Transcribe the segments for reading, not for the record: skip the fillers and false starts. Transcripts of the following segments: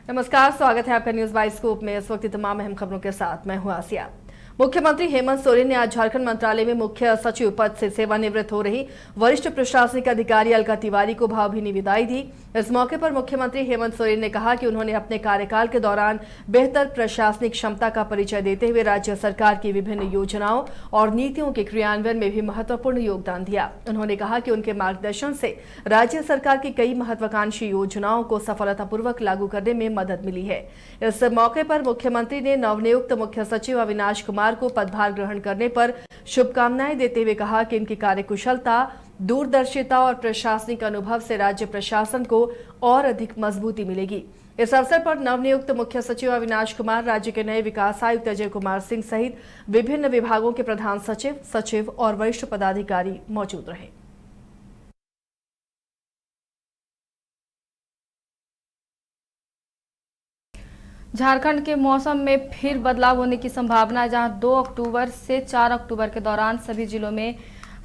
नमस्कार, स्वागत है आपका न्यूज बाय स्कूप में। इस वक्त तमाम अहम खबरों के साथ मैं हूं आसिया। मुख्यमंत्री हेमंत सोरेन ने आज झारखंड मंत्रालय में मुख्य सचिव पद से सेवानिवृत्त हो रही वरिष्ठ प्रशासनिक अधिकारी अलका तिवारी को भावभीनी विदाई दी। इस मौके पर मुख्यमंत्री हेमंत सोरेन ने कहा कि उन्होंने अपने कार्यकाल के दौरान बेहतर प्रशासनिक क्षमता का परिचय देते हुए राज्य सरकार की विभिन्न योजनाओं और नीतियों के क्रियान्वयन में भी महत्वपूर्ण योगदान दिया। उन्होंने कहा कि उनके मार्गदर्शन से राज्य सरकार की कई महत्वाकांक्षी योजनाओं को सफलतापूर्वक लागू करने में मदद मिली है। इस मौके पर मुख्यमंत्री ने नवनियुक्त मुख्य सचिव अविनाश कुमार को पदभार ग्रहण करने पर शुभकामनाएं देते हुए कहा कि इनकी कार्यकुशलता, दूरदर्शिता और प्रशासनिक अनुभव से राज्य प्रशासन को और अधिक मजबूती मिलेगी। इस अवसर पर नवनियुक्त मुख्य सचिव अविनाश कुमार, राज्य के नए विकास आयुक्त अजय कुमार सिंह सहित विभिन्न विभागों के प्रधान सचिव और वरिष्ठ पदाधिकारी मौजूद रहे। झारखंड के मौसम में फिर बदलाव होने की संभावना है, जहां 2 अक्टूबर से 4 अक्टूबर के दौरान सभी जिलों में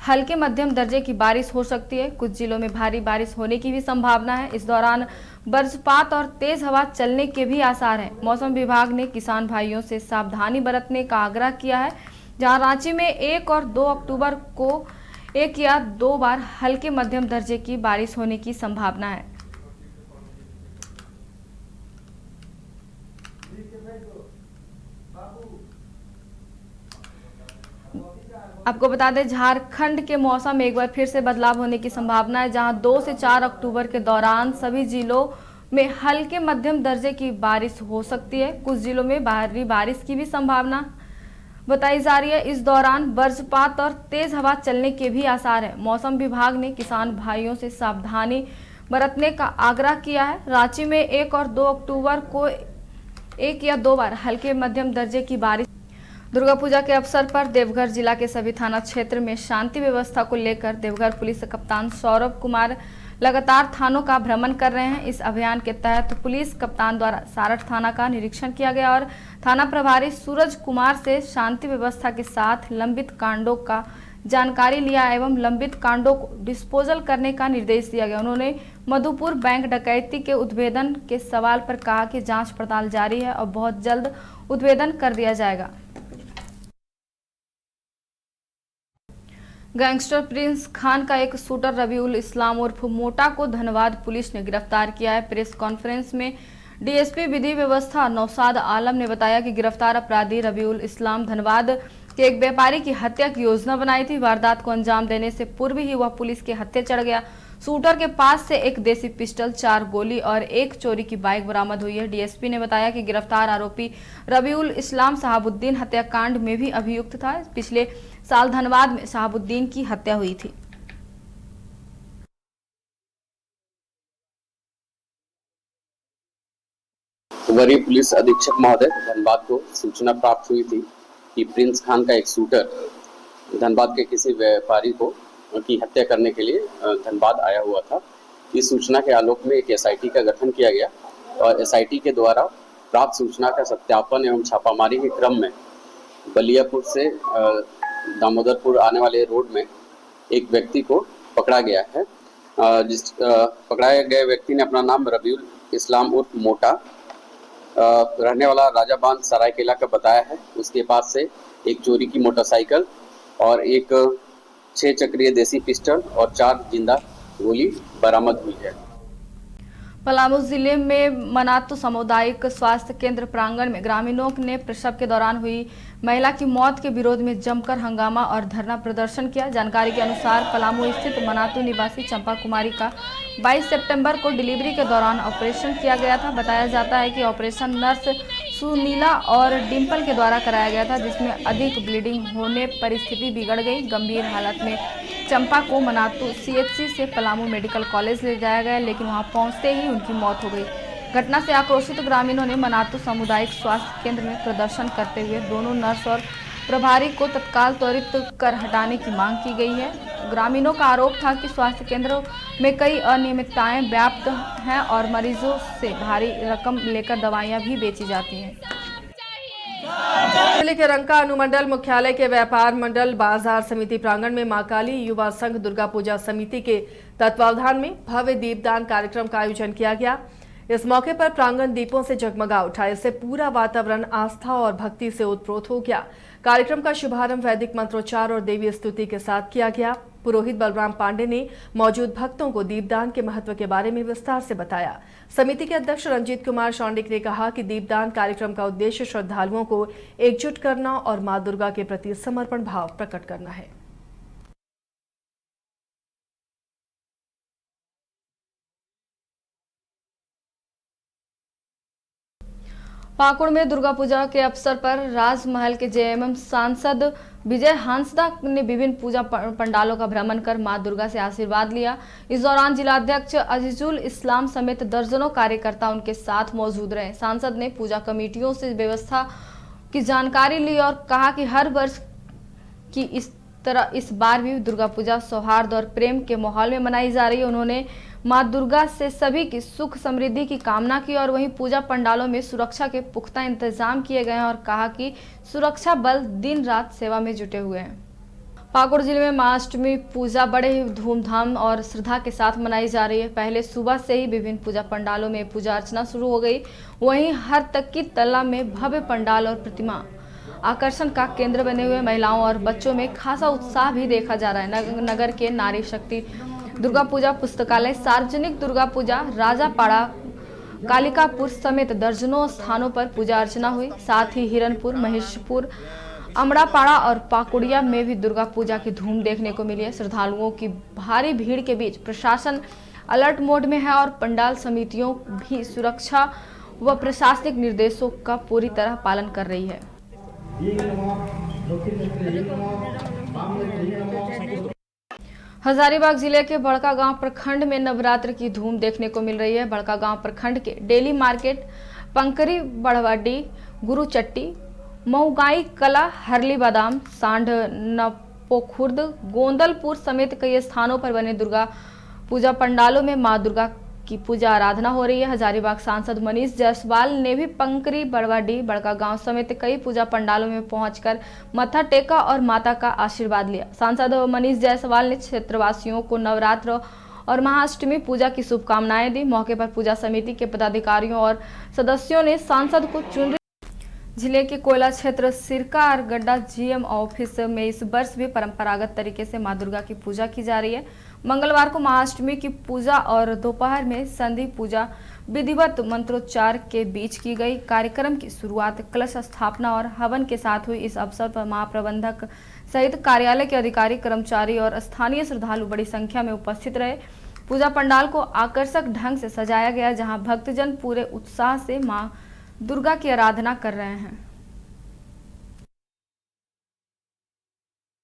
हल्के मध्यम दर्जे की बारिश हो सकती है। कुछ जिलों में भारी बारिश होने की भी संभावना है। इस दौरान वज्रपात और तेज हवा चलने के भी आसार हैं। मौसम विभाग ने किसान भाइयों से सावधानी बरतने का आग्रह किया है, जहां रांची में 1 और 2 अक्टूबर को 1 या 2 बार हल्के मध्यम दर्जे की बारिश होने की संभावना है। आपको बता दें, झारखंड के मौसम में एक बार फिर से बदलाव होने की संभावना है, जहां 2 से 4 अक्टूबर के दौरान सभी जिलों में हल्के मध्यम दर्जे की बारिश हो सकती है। कुछ जिलों में भारी बारिश की भी संभावना बताई जा रही है। इस दौरान वज्रपात और तेज हवा चलने के भी आसार है। मौसम विभाग ने किसान भाइयों से सावधानी बरतने का आग्रह किया है। रांची में 1 और 2 अक्टूबर को 1 या 2 बार हल्के मध्यम दर्जे की बारिश। दुर्गा पूजा के अवसर पर देवघर जिला के सभी थाना क्षेत्र में शांति व्यवस्था को लेकर देवघर पुलिस कप्तान सौरभ कुमार लगातार थानों का भ्रमण कर रहे हैं। इस अभियान के तहत पुलिस कप्तान द्वारा सारठ थाना का निरीक्षण किया गया और थाना प्रभारी सूरज कुमार से शांति व्यवस्था के साथ लंबित कांडों का जानकारी लिया एवं लंबित कांडों को डिस्पोजल करने का निर्देश दिया गया। उन्होंने मधुपुर बैंक डकैती के उद्भेदन के सवाल पर कहा कि जांच पड़ताल जारी है और बहुत जल्द उद्भेदन कर दिया जाएगा। गैंगस्टर प्रिंस खान का एक शूटर रबीउल इस्लाम उर्फ मोटा को धनबाद पुलिस ने गिरफ्तार किया है। प्रेस कॉन्फ्रेंस में डीएसपी विधि व्यवस्था नौशाद आलम ने बताया कि गिरफ्तार अपराधी रबीउल इस्लाम धनबाद के एक व्यापारी की हत्या की योजना बनाई थी। वारदात को अंजाम देने से पूर्व ही वह पुलिस के हत्थे चढ़ गया। शूटर के पास से एक देसी पिस्टल, 4 गोली और एक चोरी की बाइक बरामद हुई है। डीएसपी ने बताया कि गिरफ्तार आरोपी रबीउल इस्लाम शहाबुद्दीन हत्याकांड में भी अभियुक्त था। पिछले साल धनबाद में शहाबुद्दीन की हत्या हुई थी। वरीय पुलिस अधीक्षक महोदय धनबाद को सूचना प्राप्त हुई थी कि प्रिंस खान का एक शूटर धनबाद के किसी व्यापारी को की हत्या करने के लिए धनबाद आया हुआ था। इस सूचना के आलोक में एक एसआईटी का गठन किया गया और एसआईटी के द्वारा प्राप्त सूचना का सत्यापन एवं छापामारी के क्रम में बलियापुर से दामोदरपुर आने वाले रोड में एक व्यक्ति को पकड़ा गया है। पकड़ाए गए व्यक्ति ने अपना नाम रबीउल इस्लाम उर्फ मोटा रहने वाला राजाबांध सरायकेला का बताया है। उसके पास से एक चोरी की मोटरसाइकिल और एक 6 चक्रीय देसी पिस्टल और 4 जिंदा गोली बरामद हुई है। पलामू जिले में मनातू सामुदायिक स्वास्थ्य केंद्र प्रांगण में ग्रामीणों ने प्रसव के दौरान हुई महिला की मौत के विरोध में जमकर हंगामा और धरना प्रदर्शन किया। जानकारी के अनुसार पलामू स्थित मनातू निवासी चंपा कुमारी का 22 सितंबर को डिलीवरी के दौरान ऑपरेशन किया गया था। बताया जाता है कि ऑपरेशन नर्स सुनीला और डिम्पल के द्वारा कराया गया था, जिसमें अधिक ब्लीडिंग होने पर स्थिति बिगड़ गई। गंभीर हालत में चंपा को मनातू सीएचसी से पलामू मेडिकल कॉलेज ले जाया गया, लेकिन वहां पहुंचते ही उनकी मौत हो गई। घटना से आक्रोशित ग्रामीणों ने मनातू सामुदायिक स्वास्थ्य केंद्र में प्रदर्शन करते हुए दोनों नर्स और प्रभारी को तत्काल त्वरित कर हटाने की मांग की गई है। ग्रामीणों का आरोप था कि स्वास्थ्य केंद्रों में कई अनियमितताएं व्याप्त हैं और मरीजों से भारी रकम लेकर दवाइयां भी बेची जाती हैं। जिले के रंका अनुमंडल मुख्यालय के व्यापार मंडल बाजार समिति प्रांगण में मां काली युवा संघ दुर्गा पूजा समिति के तत्वावधान में भव्य दीपदान कार्यक्रम का आयोजन किया गया। इस मौके पर प्रांगण दीपों से जगमगा उठा। इससे पूरा वातावरण आस्था और भक्ति से ओतप्रोत हो गया। कार्यक्रम का शुभारंभ वैदिक मंत्रोच्चार और देवी स्तुति के साथ किया गया। पुरोहित बलराम पांडे ने मौजूद भक्तों को दीपदान के महत्व के बारे में विस्तार से बताया। समिति के अध्यक्ष रंजीत कुमार शौंडिक ने कहा कि दीपदान कार्यक्रम का उद्देश्य श्रद्धालुओं को एकजुट करना और मां दुर्गा के प्रति समर्पण भाव प्रकट करना है। पाकुड़ में दुर्गा पूजा के अवसर पर राजमहल के जेएमएम सांसद विजय हांसदा ने विभिन्न पूजा पंडालों का भ्रमण कर मां दुर्गा से आशीर्वाद लिया। इस दौरान जिलाध्यक्ष अजीजुल इस्लाम समेत दर्जनों कार्यकर्ता उनके साथ मौजूद रहे। सांसद ने पूजा कमेटियों से व्यवस्था की जानकारी ली और कहा कि हर वर्ष की इस तरह इस बार भी दुर्गा पूजा सौहार्द और प्रेम के माहौल में मनाई जा रही है। उन्होंने मां दुर्गा से सभी की सुख समृद्धि की कामना की और वहीं पूजा पंडालों में सुरक्षा के पुख्ता इंतजाम किए गए हैं और कहा कि सुरक्षा बल दिन रात सेवा में जुटे हुए हैं। पाकुड़ जिले में महाअष्टमी पूजा बड़े ही धूमधाम और श्रद्धा के साथ मनाई जा रही है। पहले सुबह से ही विभिन्न पूजा पंडालों में पूजा अर्चना शुरू हो गई। वहीं हर तक की तल्ला में भव्य पंडाल और प्रतिमा आकर्षण का केंद्र बने हुए महिलाओं और बच्चों में खासा उत्साह भी देखा जा रहा है। नगर के नारी शक्ति दुर्गा पूजा पुस्तकालय, सार्वजनिक दुर्गा पूजा, राजापाड़ा, कालिकापुर समेत दर्जनों स्थानों पर पूजा अर्चना हुई। साथ ही हिरनपुर, महेशपुर, अमड़ापाड़ा और पाकुड़िया में भी दुर्गा पूजा की धूम देखने को मिली है। श्रद्धालुओं की भारी भीड़ के बीच प्रशासन अलर्ट मोड में है और पंडाल समितियों भी सुरक्षा व प्रशासनिक निर्देशों का पूरी तरह पालन कर रही है। हजारीबाग जिले के बड़कागांव प्रखंड में नवरात्र की धूम देखने को मिल रही है। बड़कागांव प्रखंड के डेली मार्केट, पंकरी बड़वाडी, गुरुचट्टी, मऊगाई कला, हरली बादाम, सांड, नपोखुर्द, गोंदलपुर समेत कई स्थानों पर बने दुर्गा पूजा पंडालों में मां दुर्गा की पूजा आराधना हो रही है। हजारीबाग सांसद मनीष जायसवाल ने भी पंकरी, बड़वाडी, बड़कागांव समेत कई पूजा पंडालों में पहुंचकर मत्था टेका और माता का आशीर्वाद लिया। सांसद मनीष जायसवाल ने क्षेत्रवासियों को नवरात्र और महाअष्टमी पूजा की शुभकामनाएं दी। मौके पर पूजा समिति के पदाधिकारियों और सदस्यों ने सांसद को चुनरी। जिले के कोयला क्षेत्र सिरका गड्ढा जीएम ऑफिस में इस वर्ष भी परंपरागत तरीके से मां दुर्गा की पूजा की जा रही है। मंगलवार को महाअष्टमी की पूजा और दोपहर में संधि पूजा विधिवत मंत्रोच्चार के बीच की गई। कार्यक्रम की शुरुआत कलश स्थापना और हवन के साथ हुई। इस अवसर पर महाप्रबंधक सहित कार्यालय के अधिकारी, कर्मचारी और स्थानीय श्रद्धालु बड़ी संख्या में उपस्थित रहे। पूजा पंडाल को आकर्षक ढंग से सजाया गया, जहां भक्तजन पूरे उत्साह से मां दुर्गा की आराधना कर रहे हैं।